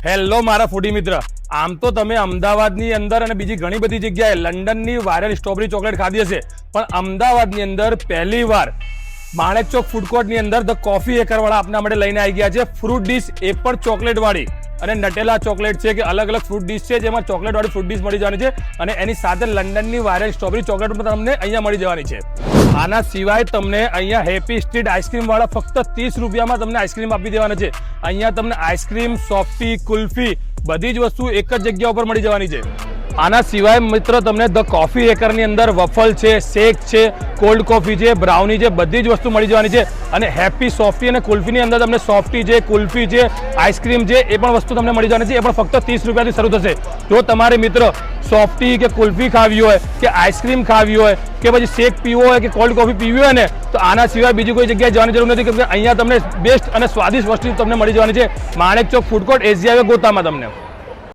Hello મારા ફૂડી મિત્ર, આમ તો તમે અમદાવાદની અંદર અને બીજી ઘણી બધી જગ્યાએ લંડનની વાયરલ સ્ટ્રોબેરી ચોકલેટ ખાધી હશે, પણ અમદાવાદની અંદર પહેલી વાર માણેક ચોક ફૂડ કોર્ટની અંદર ધ કોફી એકરવાળા આપના માટે લઈને આવી ગયા છે ફ્રૂટ ડીશ, એ પણ ચોકલેટ વાળી અને નટેલા ચોકલેટ છે કે અલગ અલગ ફ્રૂટ ડીશ છે જેમાં ચોકલેટ વાળી ફ્રૂટ ડીશ મળી જવાની છે અને એની સાથે લંડનની વાયરલ સ્ટ્રોબેરી ચોકલેટ પણ તમને અહીંયા મળી જવાની છે। આના સિવાય તમને અહીંયા હેપી સ્ટ્રીટ આઈસ્ક્રીમ વાળા ફક્ત 30 રૂપિયામાં તમને આઈસ્ક્રીમ આપી દેવાના છે। અહીંયા તમને આઈસ્ક્રીમ, સોફ્ટી, કુલ્ફી બધી જ વસ્તુ એક જ જગ્યા ઉપર મળી જવાની છે। આના સિવાય મિત્રો તમને ધ કોફી એકરની અંદર વફલ છે, શેક છે, કોલ્ડ કોફી છે, બ્રાઉની છે, બધી જ વસ્તુ મળી જવાની છે। અને હેપી સોફ્ટી અને કુલ્ફીની અંદર તમને સોફ્ટી છે, કુલ્ફી છે, આઈસ્ક્રીમ છે, એ પણ વસ્તુ તમને મળી જવાની છે। એ પણ ફક્ત 30 રૂપિયાથી શરૂ થશે। જો તમારે મિત્ર સોફ્ટી કે કુલ્ફી ખાવી હોય કે આઈસ્ક્રીમ ખાવી હોય કે પછી શેક પીવો હોય કે કોલ્ડ કોફી પીવી હોય ને, તો આના સિવાય બીજી કોઈ જગ્યાએ જવાની જરૂર નથી, કેમ કે અહીંયા તમને બેસ્ટ અને સ્વાદિષ્ટ વસ્તુ તમને મળી જવાની છે Manek Chowk food court, SG highway, ગોતામાં તમને।